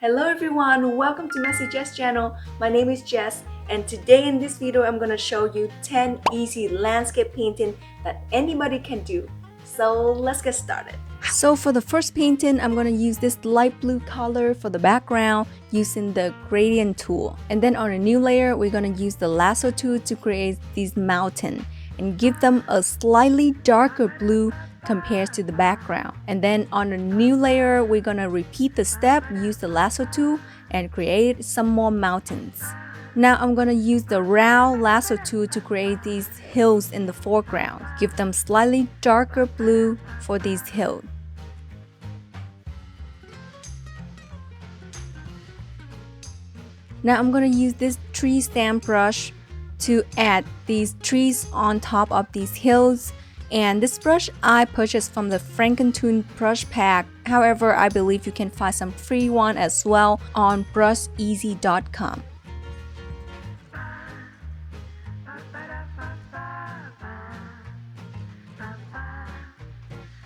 Hello everyone, welcome to Messy Jess channel. My name is Jess and today in this video I'm gonna show you 10 easy landscape painting that anybody can do. So let's get started. So for the first painting, I'm gonna use this light blue color for the background using the gradient tool. And then on a new layer, we're gonna use the lasso tool to create these mountains and give them a slightly darker blue compared to the background. And then on a new layer, we're gonna repeat the step, use the lasso tool and create some more mountains. Now I'm gonna use the round lasso tool to create these hills in the foreground. Give them slightly darker blue for these hills. Now I'm gonna use this tree stamp brush to add these trees on top of these hills. And this brush I purchased from the Frankentoon brush pack. However, I believe you can find some free one as well on brusheasy.com.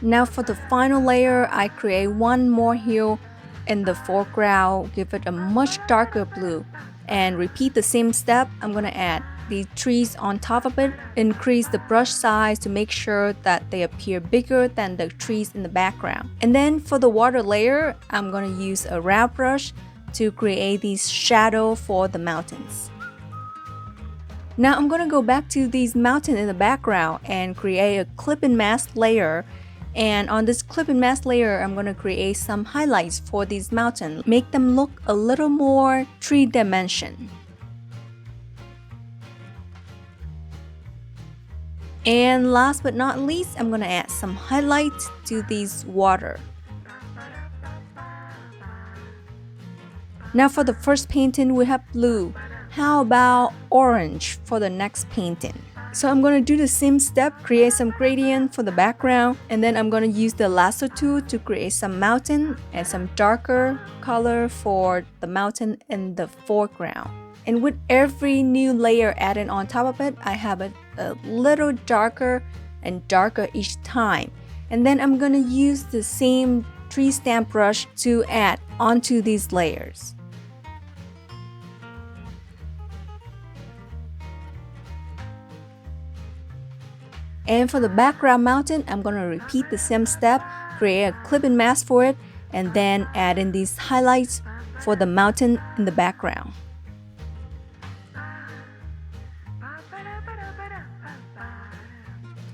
Now for the final layer, I create one more hill in the foreground, give it a much darker blue, and repeat the same step. I'm gonna add the trees on top of it, increase the brush size to make sure that they appear bigger than the trees in the background. And then for the water layer, I'm gonna use a round brush to create these shadow for the mountains. Now I'm gonna go back to these mountains in the background and create a clip and mask layer. And on this clip and mask layer, I'm going to create some highlights for these mountains, make them look a little more three-dimension. And last but not least, I'm going to add some highlights to these water. Now for the first painting, we have blue. How about orange for the next painting? So I'm going to do the same step, create some gradient for the background, and then I'm going to use the lasso tool to create some mountain and some darker color for the mountain in the foreground. And with every new layer added on top of it, I have it a little darker and darker each time. And then I'm going to use the same tree stamp brush to add onto these layers. And for the background mountain, I'm going to repeat the same step, create a clip and mask for it, and then add in these highlights for the mountain in the background.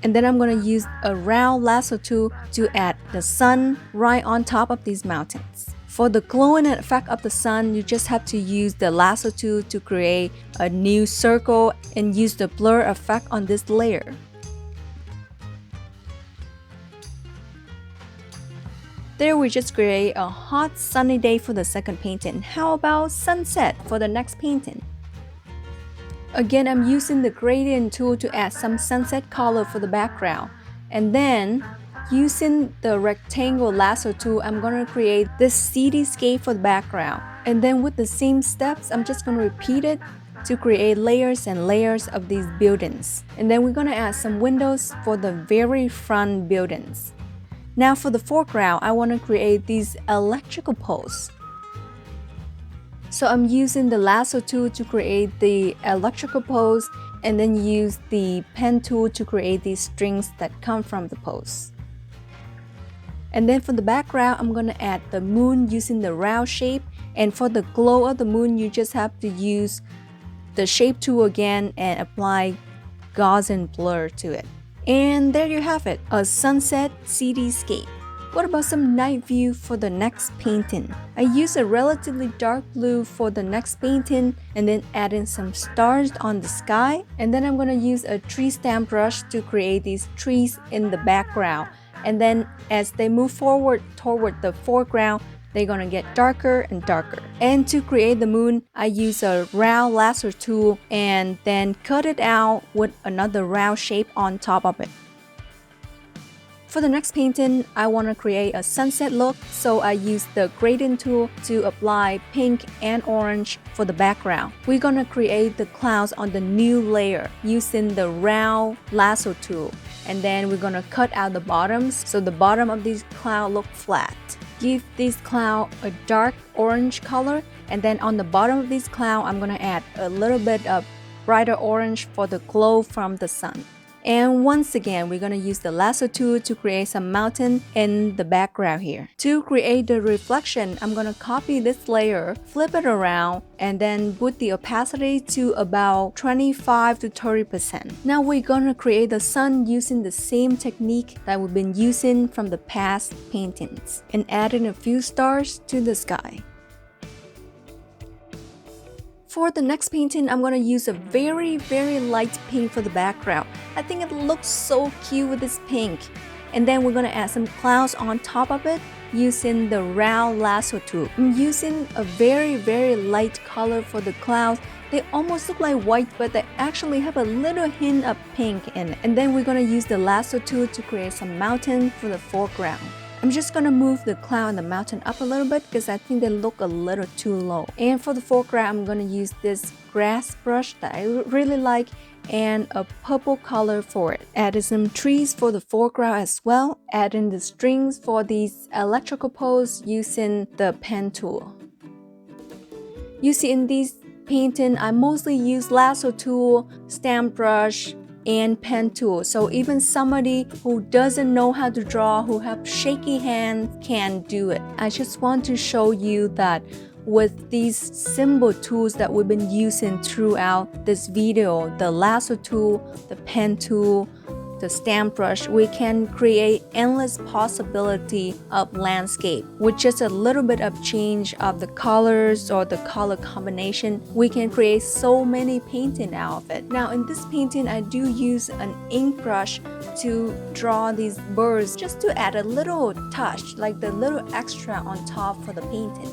And then I'm going to use a round lasso tool to add the sun right on top of these mountains. For the glowing effect of the sun, you just have to use the lasso tool to create a new circle and use the blur effect on this layer. There we just create a hot sunny day for the second painting. How about sunset for the next painting? Again, I'm using the gradient tool to add some sunset color for the background. And then using the rectangle lasso tool, I'm going to create this cityscape for the background. And then with the same steps, I'm just going to repeat it to create layers and layers of these buildings. And then we're going to add some windows for the very front buildings. Now for the foreground, I want to create these electrical poles. So I'm using the lasso tool to create the electrical poles and then use the pen tool to create these strings that come from the poles. And then for the background, I'm going to add the moon using the round shape. And for the glow of the moon, you just have to use the shape tool again and apply Gaussian blur to it. And there you have it, a sunset cityscape. What about some night view for the next painting? I use a relatively dark blue for the next painting and then add in some stars on the sky. And then I'm going to use a tree stamp brush to create these trees in the background. And then as they move forward toward the foreground, they're gonna get darker and darker. And to create the moon, I use a round lasso tool and then cut it out with another round shape on top of it. For the next painting, I want to create a sunset look, so I use the gradient tool to apply pink and orange for the background. We're gonna create the clouds on the new layer using the round lasso tool. And then we're gonna cut out the bottoms so the bottom of these clouds look flat. give this cloud a dark orange color, and then on the bottom of this cloud I'm gonna add a little bit of brighter orange for the glow from the sun. And once again, we're gonna use the lasso tool to create some mountain in the background here. To create the reflection, I'm gonna copy this layer, flip it around, and then put the opacity to about 25 to 30%. Now we're gonna create the sun using the same technique that we've been using from the past paintings, and adding a few stars to the sky. For the next painting, I'm going to use a very light pink for the background. I think it looks so cute with this pink. And then we're going to add some clouds on top of it using the round lasso tool. I'm using a very light color for the clouds. They almost look like white, but they actually have a little hint of pink in it. And then we're going to use the lasso tool to create some mountain for the foreground. I'm just gonna move the cloud and the mountain up a little bit because I think they look a little too low. And for the foreground, I'm gonna use this grass brush that I really like and a purple color for it. Added some trees for the foreground as well. Adding the strings for these electrical poles using the pen tool. You see in these painting, I mostly use lasso tool, stamp brush, and pen tool, so even somebody who doesn't know how to draw, who have shaky hands, can do it. I just want to show you that with these simple tools that we've been using throughout this video, the lasso tool, the pen tool, the stamp brush, we can create endless possibility of landscape. With just a little bit of change of the colors or the color combination, we can create so many painting out of it. Now in this painting, I do use an ink brush to draw these birds just to add a little touch, like the little extra on top for the painting.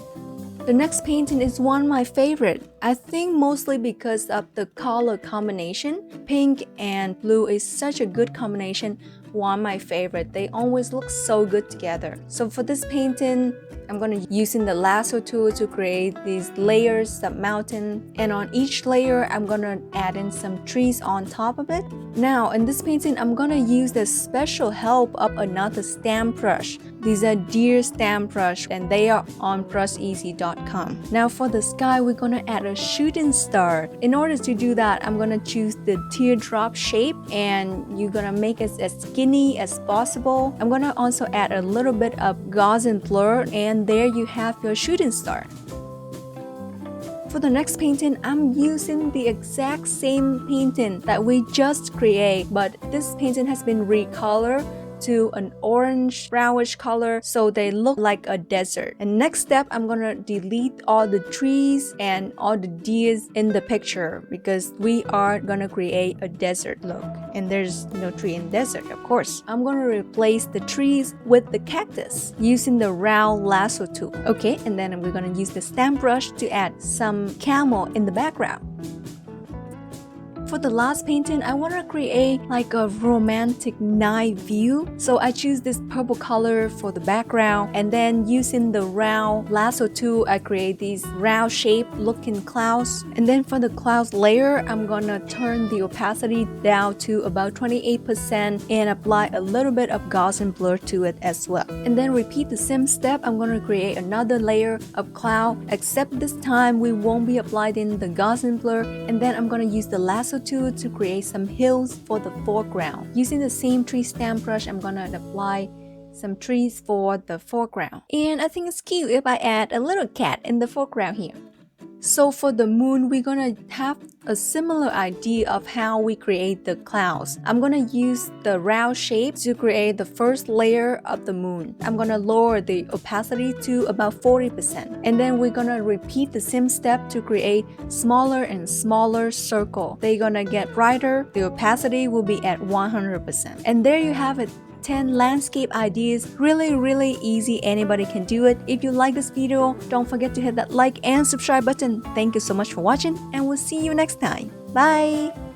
The next painting is one of my favorite. I think mostly because of the color combination. Pink and blue is such a good combination. One of my favorite. They always look so good together. So for this painting, I'm going to using the lasso tool to create these layers of mountain, and on each layer I'm going to add in some trees on top of it. Now in this painting, I'm going to use the special help of another stamp brush. These are Deer stamp brush and they are on brusheasy.com. Now for the sky, we're going to add a shooting star. In order to do that, I'm going to choose the teardrop shape, and you're going to make it as skinny as possible. I'm going to also add a little bit of Gaussian blur, and there you have your shooting star. For the next painting, I'm using the exact same painting that we just created, but this painting has been recolored to an orange brownish color, so they look like a desert. And next step, I'm gonna delete all the trees and all the deers in the picture because we are gonna create a desert look, and there's no tree in desert, of course. I'm gonna replace the trees with the cactus using the round lasso tool. Okay, and then we're gonna use the stamp brush to add some camel in the background. For the last painting, I want to create like a romantic night view. So I choose this purple color for the background, and then using the round lasso tool, I create these round shape looking clouds. And then for the clouds layer, I'm gonna turn the opacity down to about 28% and apply a little bit of Gaussian blur to it as well. And then repeat the same step. I'm gonna create another layer of cloud, except this time we won't be applying the Gaussian blur. And then I'm gonna use the lasso tool to create some hills for the foreground. Using the same tree stamp brush, I'm gonna apply some trees for the foreground. And I think it's cute if I add a little cat in the foreground here. So for the moon, we're gonna have a similar idea of how we create the clouds. I'm gonna use the round shape to create the first layer of the moon. I'm gonna lower the opacity to about 40%. And then we're gonna repeat the same step to create smaller and smaller circle. They're gonna get brighter. The opacity will be at 100%. And there you have it. 10 landscape ideas. Really easy. Anybody can do it. If you like this video, don't forget to hit that like and subscribe button. Thank you so much for watching, and we'll see you next time. Bye!